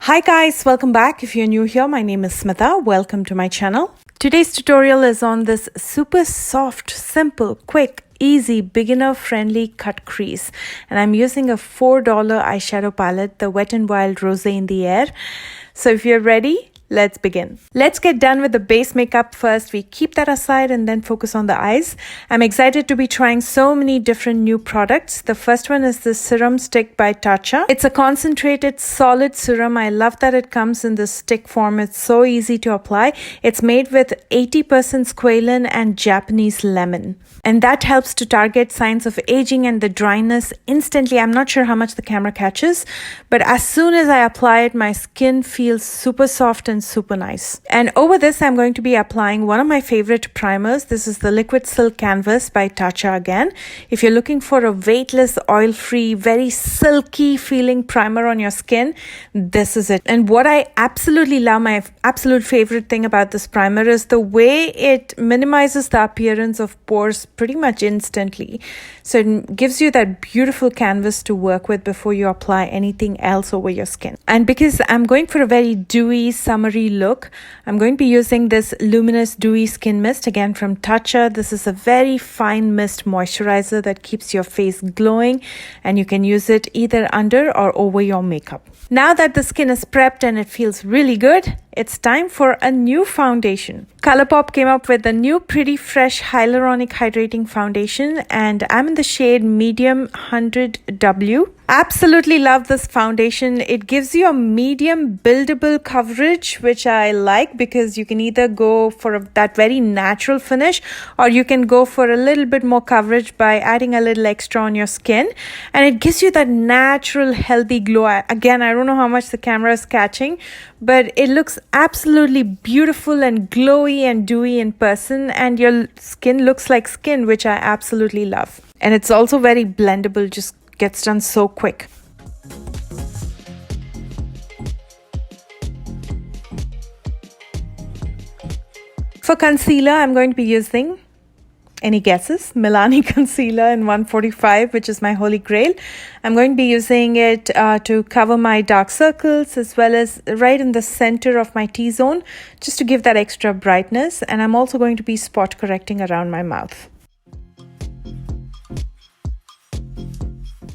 Hi guys, welcome back. If you're new here, my name is Smitha. Welcome to my channel. Today's tutorial is on this super soft, simple, quick, easy, beginner-friendly cut crease. And I'm using a $4 eyeshadow palette, the Wet n Wild Rosé in the Air. So if you're ready, let's begin. Let's get done with the base makeup first. We keep that aside and then focus on the eyes. I'm excited to be trying so many different new products. The first one is the Serum Stick by Tatcha. It's a concentrated solid serum. I love that it comes in the stick form. It's so easy to apply. It's made with 80% squalane and Japanese lemon. And that helps to target signs of aging and the dryness instantly. I'm not sure how much the camera catches, but as soon as I apply it, my skin feels super soft and super nice. And over this, I'm going to be applying one of my favorite primers. This is the Liquid Silk Canvas by Tatcha again. If you're looking for a weightless, oil-free, very silky feeling primer on your skin, this is it. And what I absolutely love, my absolute favorite thing about this primer is the way it minimizes the appearance of pores pretty much instantly. So it gives you that beautiful canvas to work with before you apply anything else over your skin. And because I'm going for a very dewy, summery look, I'm going to be using this Luminous Dewy Skin Mist, again from Tatcha. This is a very fine mist moisturizer that keeps your face glowing, and you can use it either under or over your makeup. Now that the skin is prepped and it feels really good, it's time for a new foundation. Colourpop came up with a new pretty fresh hyaluronic hydrating foundation, and I'm in the shade medium 100W. Absolutely love this foundation. It gives you a medium buildable coverage, which I like because you can either go for that very natural finish, or you can go for a little bit more coverage by adding a little extra on your skin, and it gives you that natural healthy glow. Again, I don't know how much the camera is catching, but it looks absolutely beautiful and glowy and dewy in person, and your skin looks like skin, which I absolutely love. And it's also very blendable, just gets done so quick. For concealer, I'm going to be using, any guesses? Milani Concealer in 145, which is my holy grail. I'm going to be using it to cover my dark circles as well as right in the center of my T-zone, just to give that extra brightness. And I'm also going to be spot correcting around my mouth.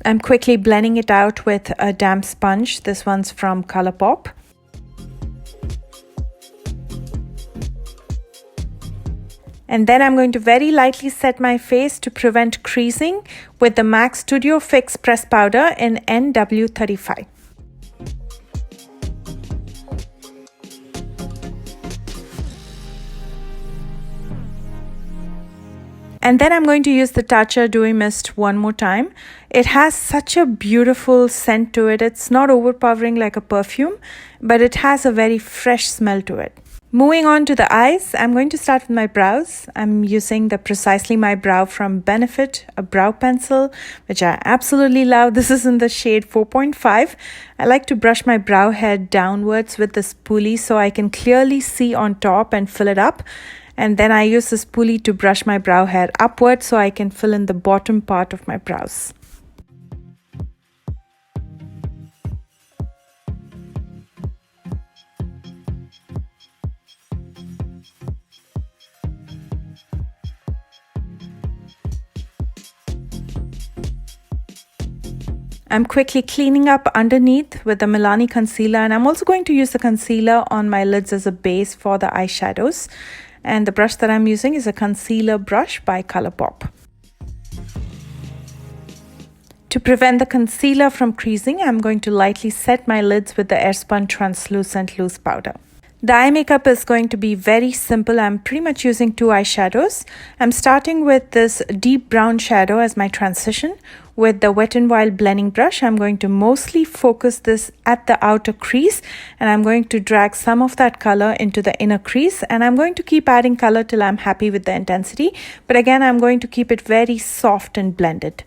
I'm quickly blending it out with a damp sponge. This one's from Colourpop. And then I'm going to very lightly set my face to prevent creasing with the MAC Studio Fix Press Powder in NW35. And then I'm going to use the Tatcha Dewy Mist one more time. It has such a beautiful scent to it. It's not overpowering like a perfume, but it has a very fresh smell to it. Moving on to the eyes, I'm going to start with my brows. I'm using the Precisely My Brow from Benefit, a brow pencil, which I absolutely love. This is in the shade 4.5. I like to brush my brow hair downwards with the spoolie so I can clearly see on top and fill it up. And then I use the spoolie to brush my brow hair upwards so I can fill in the bottom part of my brows. I'm quickly cleaning up underneath with the Milani Concealer, and I'm also going to use the concealer on my lids as a base for the eyeshadows. And the brush that I'm using is a concealer brush by Colourpop. To prevent the concealer from creasing, I'm going to lightly set my lids with the Airspun Translucent Loose Powder. The eye makeup is going to be very simple. I'm pretty much using two eyeshadows. I'm starting with this deep brown shadow as my transition. With the Wet n Wild blending brush, I'm going to mostly focus this at the outer crease, and I'm going to drag some of that color into the inner crease, and I'm going to keep adding color till I'm happy with the intensity. But again, I'm going to keep it very soft and blended.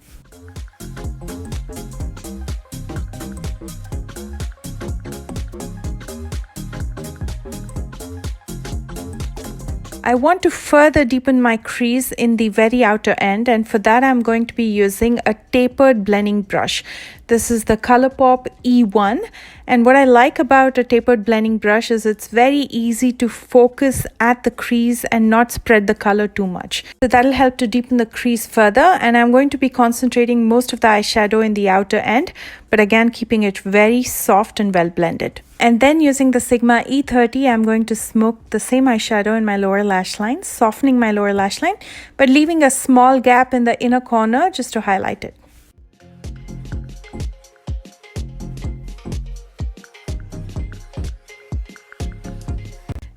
I want to further deepen my crease in the very outer end, and for that I'm going to be using a tapered blending brush. This is the ColourPop E1, and what I like about a tapered blending brush is it's very easy to focus at the crease and not spread the color too much. So that'll help to deepen the crease further, and I'm going to be concentrating most of the eyeshadow in the outer end, but again keeping it very soft and well blended. And then using the Sigma E30, I'm going to smoke the same eyeshadow in my lower lash line, softening my lower lash line, but leaving a small gap in the inner corner just to highlight it.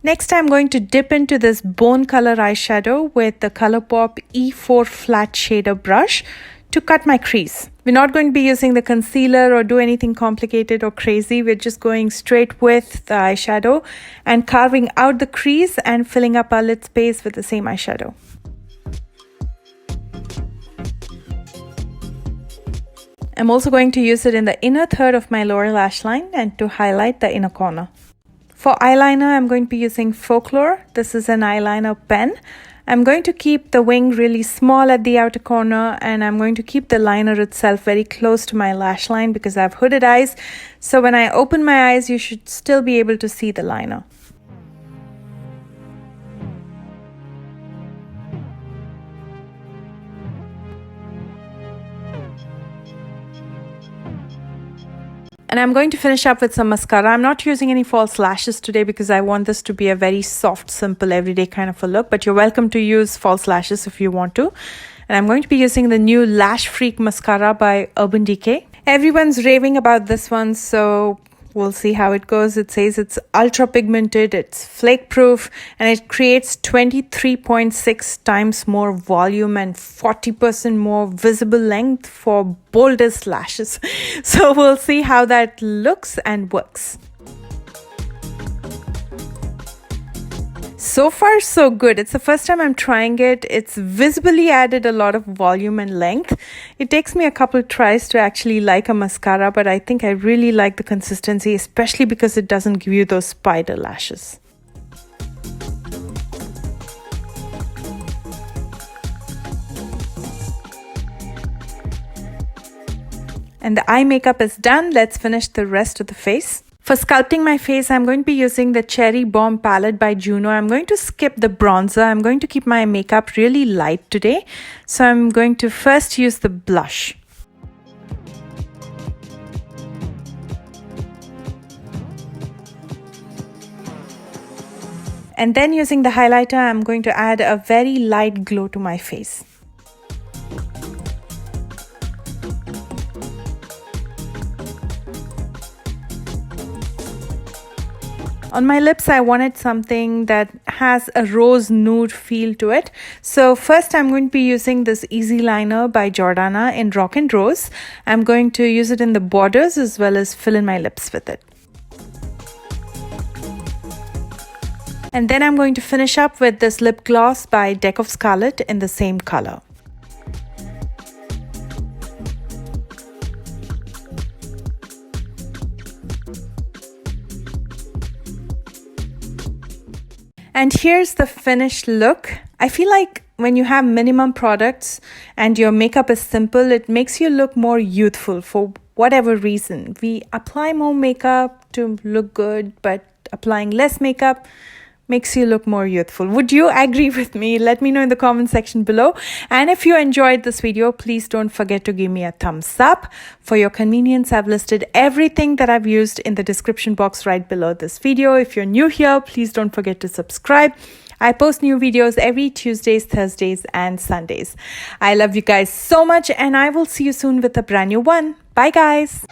Next, I'm going to dip into this bone color eyeshadow with the ColourPop E4 flat shader brush to cut my crease. We're not going to be using the concealer or do anything complicated or crazy. We're just going straight with the eyeshadow and carving out the crease and filling up our lid space with the same eyeshadow. I'm also going to use it in the inner third of my lower lash line and to highlight the inner corner. For eyeliner, I'm going to be using Folklore. This is an eyeliner pen. I'm going to keep the wing really small at the outer corner, and I'm going to keep the liner itself very close to my lash line because I have hooded eyes. So when I open my eyes, you should still be able to see the liner. And I'm going to finish up with some mascara. I'm not using any false lashes today because I want this to be a very soft, simple, everyday kind of a look. But you're welcome to use false lashes if you want to. And I'm going to be using the new Lash Freak mascara by Urban Decay. Everyone's raving about this one, so we'll see how it goes. It says it's ultra pigmented, it's flake proof, and it creates 23.6 times more volume and 40% more visible length for boldest lashes. So we'll see how that looks and works. So far, so good. It's the first time I'm trying it. It's visibly added a lot of volume and length. It takes me a couple tries to actually like a mascara, but I think I really like the consistency, especially because it doesn't give you those spider lashes. And the eye makeup is done. Let's finish the rest of the face. For sculpting my face, I'm going to be using the Cherry Bomb palette by Juno. I'm going to skip the bronzer. I'm going to keep my makeup really light today. So I'm going to first use the blush. And then using the highlighter, I'm going to add a very light glow to my face. On my lips, I wanted something that has a rose nude feel to it. So first I'm going to be using this Easy Liner by Jordana in Rock and Rose. I'm going to use it in the borders as well as fill in my lips with it. And then I'm going to finish up with this lip gloss by Deck of Scarlet in the same color. And here's the finished look. I feel like when you have minimum products and your makeup is simple, it makes you look more youthful for whatever reason. We apply more makeup to look good, but applying less makeup makes you look more youthful. Would you agree with me? Let me know in the comment section below. And if you enjoyed this video, please don't forget to give me a thumbs up. For your convenience, I've listed everything that I've used in the description box right below this video. If you're new here, please don't forget to subscribe. I post new videos every Tuesdays, Thursdays, and Sundays. I love you guys so much, and I will see you soon with a brand new one. Bye, guys.